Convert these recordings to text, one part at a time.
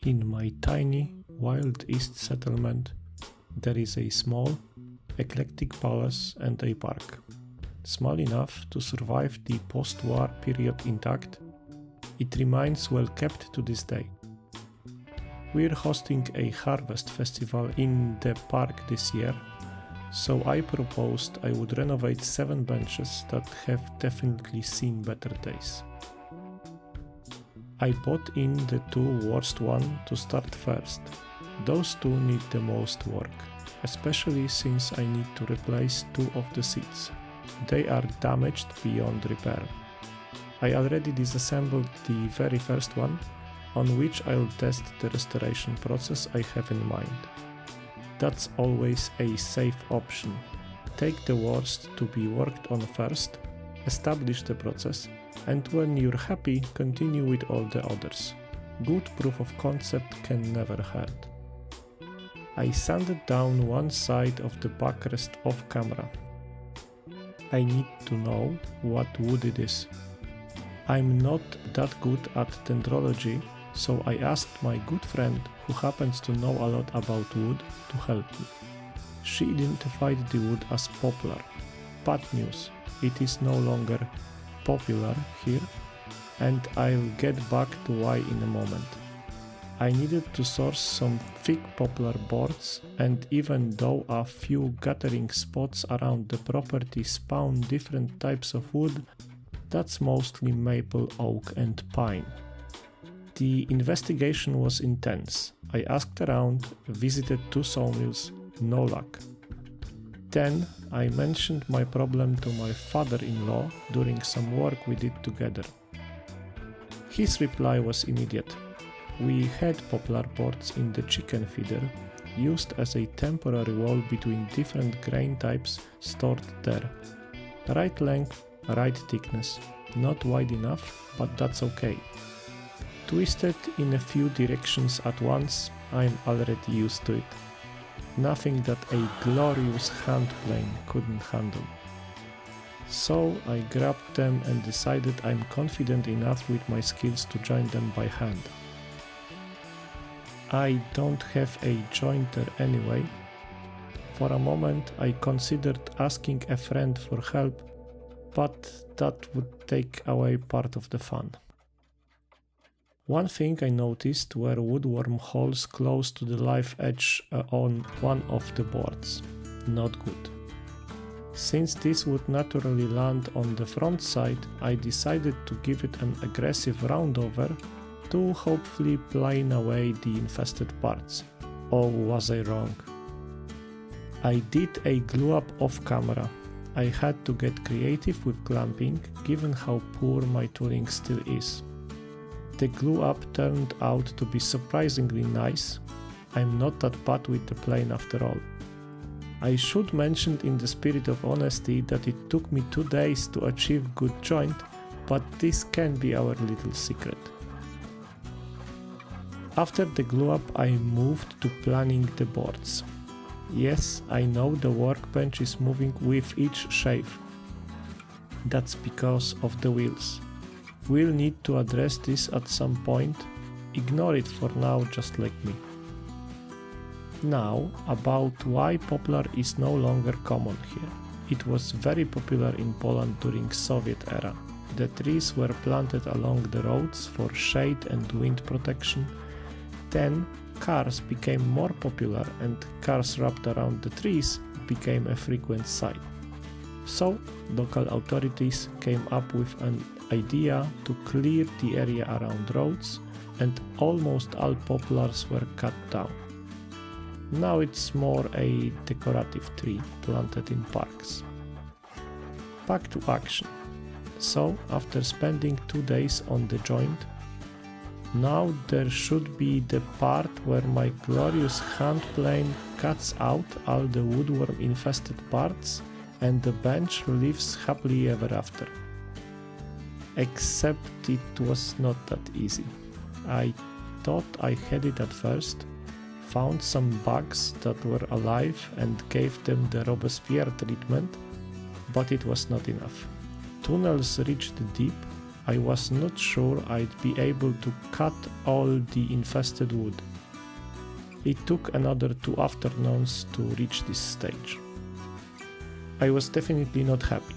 In my tiny, wild east settlement, there is a small, eclectic palace and a park. Small enough to survive the post-war period intact, it remains well kept to this day. We're hosting a harvest festival in the park this year, so I proposed I would renovate 7 benches that have definitely seen better days. I bought in the 2 worst ones to start first. Those 2 need the most work, especially since I need to replace 2 of the seats. They are damaged beyond repair. I already disassembled the very first one, on which I'll test the restoration process I have in mind. That's always a safe option. Take the worst to be worked on first, establish the process, and when you're happy, continue with all the others. Good proof of concept can never hurt. I sanded down one side of the backrest off camera. I need to know what wood it is. I'm not that good at dendrology, so I asked my good friend, who happens to know a lot about wood, to help me. She identified the wood as poplar. Bad news, it is no longer popular here, and I'll get back to why in a moment. I needed to source some thick poplar boards, and even though a few gathering spots around the property spawn different types of wood, that's mostly maple, oak and pine. The investigation was intense. I asked around, visited 2 sawmills, no luck. Then I mentioned my problem to my father-in-law during some work we did together. His reply was immediate. We had poplar boards in the chicken feeder, used as a temporary wall between different grain types stored there. Right length, right thickness, not wide enough, but that's okay. Twisted in a few directions at once, I'm already used to it. Nothing that a glorious hand plane couldn't handle. So I grabbed them and decided I'm confident enough with my skills to join them by hand. I don't have a jointer anyway. For a moment I considered asking a friend for help, but that would take away part of the fun. One thing I noticed were woodworm holes close to the live edge on one of the boards. Not good. Since this would naturally land on the front side, I decided to give it an aggressive roundover to hopefully plane away the infested parts. Or was I wrong? I did a glue up off camera. I had to get creative with clamping given how poor my tooling still is. The glue up turned out to be surprisingly nice. I'm not that bad with the plane after all. I should mention in the spirit of honesty that it took me 2 days to achieve good joint, but this can be our little secret. After the glue up I moved to planning the boards. Yes, I know the workbench is moving with each shave. That's because of the wheels. We'll need to address this at some point. Ignore it for now, just like me. Now, about why poplar is no longer common here. It was very popular in Poland during Soviet era. The trees were planted along the roads for shade and wind protection. Then, cars became more popular and cars wrapped around the trees became a frequent sight. So, local authorities came up with an idea to clear the area around roads, and almost all poplars were cut down. Now it's more a decorative tree planted in parks. Back to action. So, after spending 2 days on the joint, now there should be the part where my glorious hand plane cuts out all the woodworm-infested parts and the bench lives happily ever after. Except it was not that easy. I thought I had it at first, found some bugs that were alive and gave them the Robespierre treatment, but it was not enough. Tunnels reached deep, I was not sure I'd be able to cut all the infested wood. It took another 2 afternoons to reach this stage. I was definitely not happy.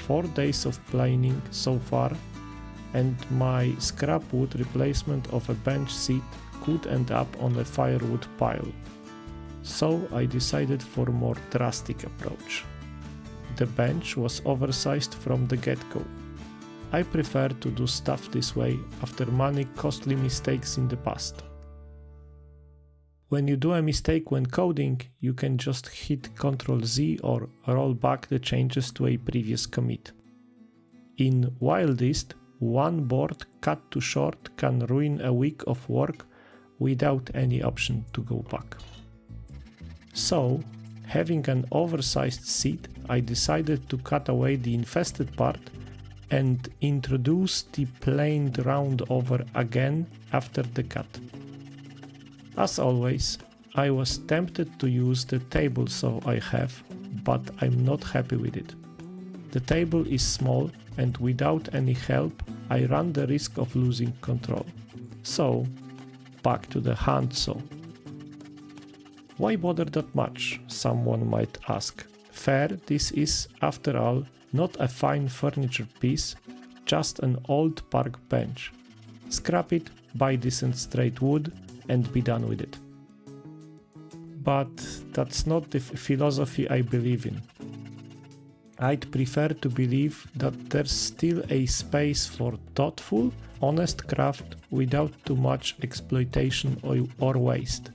4 days of planing so far, and my scrap wood replacement of a bench seat could end up on a firewood pile. So I decided for a more drastic approach. The bench was oversized from the get-go. I prefer to do stuff this way after many costly mistakes in the past. When you do a mistake when coding, you can just hit Ctrl-Z or roll back the changes to a previous commit. In wildest, one board cut too short can ruin a week of work without any option to go back. So, having an oversized seat, I decided to cut away the infested part and introduce the planed round over again after the cut. As always, I was tempted to use the table saw I have, but I'm not happy with it. The table is small and without any help I run the risk of losing control. So, back to the hand saw. Why bother that much, someone might ask. Fair, this is, after all, not a fine furniture piece, just an old park bench. Scrap it, buy decent straight wood, and be done with it. But that's not the philosophy I believe in. I'd prefer to believe that there's still a space for thoughtful, honest craft without too much exploitation or waste.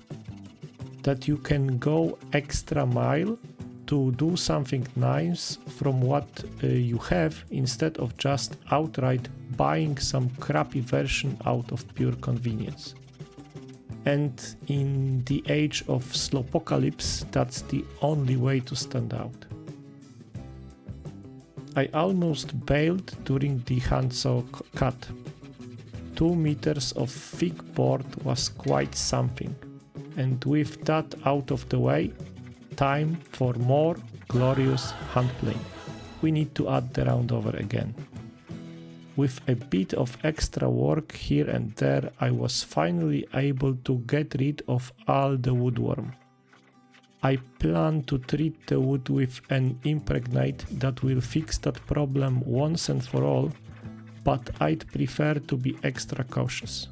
That you can go extra mile to do something nice from what you have instead of just outright buying some crappy version out of pure convenience. And in the age of slowpocalypse, that's the only way to stand out. I almost bailed during the handsaw cut. 2 meters of thick board was quite something, and with that out of the way, time for more glorious handplaying. We need to add the round over again. With a bit of extra work here and there, I was finally able to get rid of all the woodworm. I plan to treat the wood with an impregnate that will fix that problem once and for all, but I'd prefer to be extra cautious.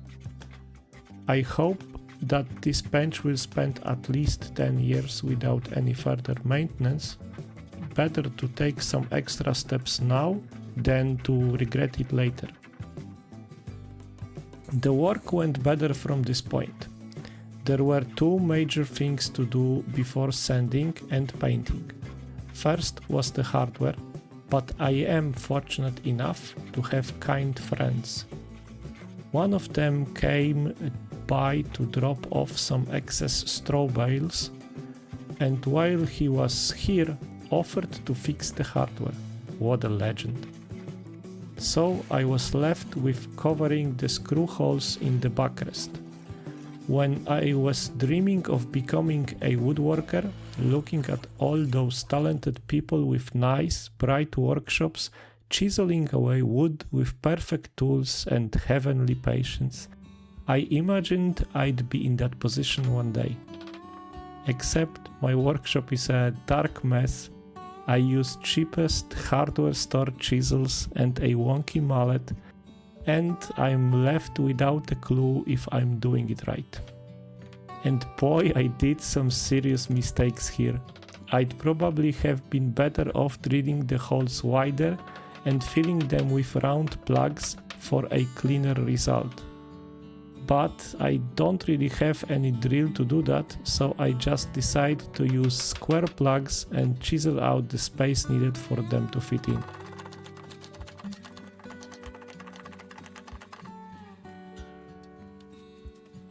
I hope that this bench will spend at least 10 years without any further maintenance. Better to take some extra steps now than to regret it later. The work went better from this point. There were 2 major things to do before sanding and painting. First was the hardware, but I am fortunate enough to have kind friends. One of them came by to drop off some excess straw bales, and while he was here, offered to fix the hardware. What a legend. So I was left with covering the screw holes in the backrest. When I was dreaming of becoming a woodworker, looking at all those talented people with nice, bright workshops, chiseling away wood with perfect tools and heavenly patience, I imagined I'd be in that position one day. Except my workshop is a dark mess. I use cheapest hardware store chisels and a wonky mallet, and I'm left without a clue if I'm doing it right. And boy, I did some serious mistakes here. I'd probably have been better off drilling the holes wider and filling them with round plugs for a cleaner result. But I don't really have any drill to do that, so I just decide to use square plugs and chisel out the space needed for them to fit in.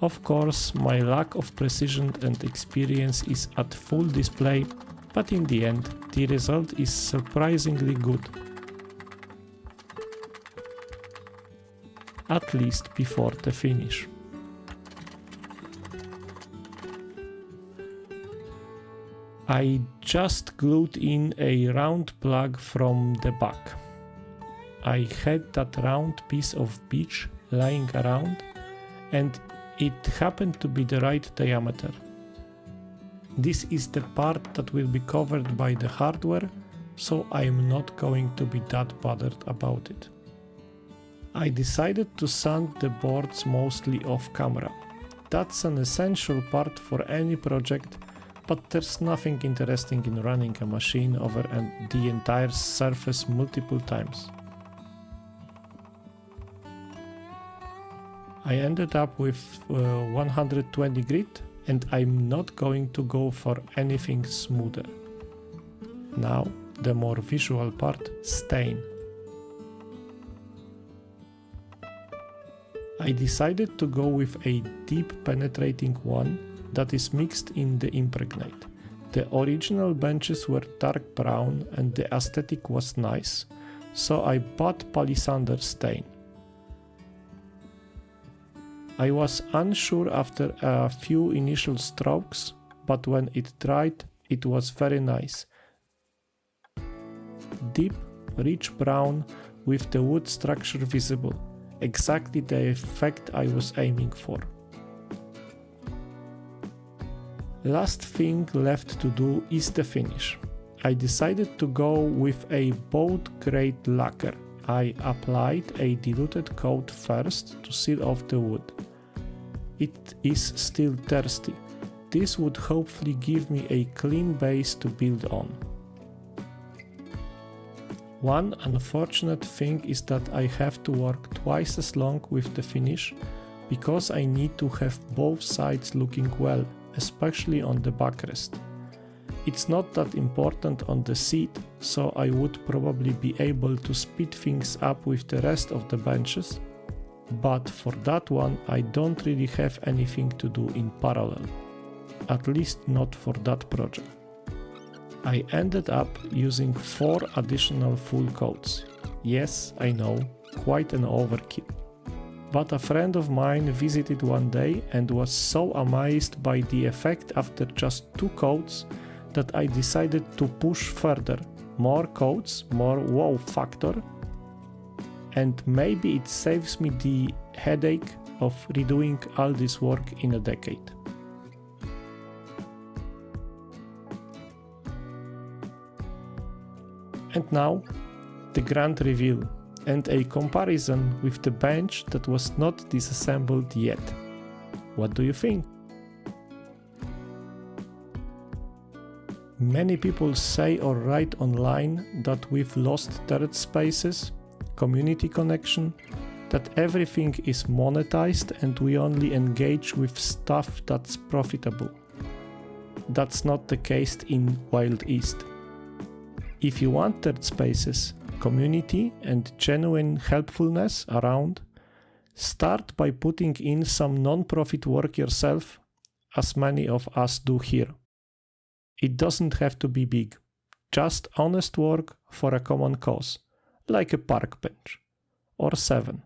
Of course, my lack of precision and experience is at full display, but in the end, the result is surprisingly good. At least before the finish. I just glued in a round plug from the back. I had that round piece of beech lying around, and it happened to be the right diameter. This is the part that will be covered by the hardware, so I am not going to be that bothered about it. I decided to sand the boards mostly off camera. That's an essential part for any project, but there's nothing interesting in running a machine over the entire surface multiple times. I ended up with 120 grit, and I'm not going to go for anything smoother. Now, the more visual part, stain. I decided to go with a deep penetrating one that is mixed in the impregnate. The original benches were dark brown and the aesthetic was nice, so I bought palisander stain. I was unsure after a few initial strokes, but when it dried, it was very nice. Deep, rich brown with the wood structure visible. Exactly the effect I was aiming for. Last thing left to do is the finish. I decided to go with a boat grade lacquer. I applied a diluted coat first to seal off the wood. It is still thirsty. This would hopefully give me a clean base to build on. One unfortunate thing is that I have to work twice as long with the finish because I need to have both sides looking well, especially on the backrest. It's not that important on the seat, so I would probably be able to speed things up with the rest of the benches, but for that one I don't really have anything to do in parallel, at least not for that project. I ended up using 4 additional full coats. Yes, I know, quite an overkill. But a friend of mine visited one day and was so amazed by the effect after just 2 coats that I decided to push further. More coats, more wow factor, and maybe it saves me the headache of redoing all this work in a decade. And now, the grand reveal and a comparison with the bench that was not disassembled yet. What do you think? Many people say or write online that we've lost third spaces, community connection, that everything is monetized and we only engage with stuff that's profitable. That's not the case in Wild East. If you want third spaces, community and genuine helpfulness around, start by putting in some non-profit work yourself, as many of us do here. It doesn't have to be big, just honest work for a common cause, like a park bench, or 7.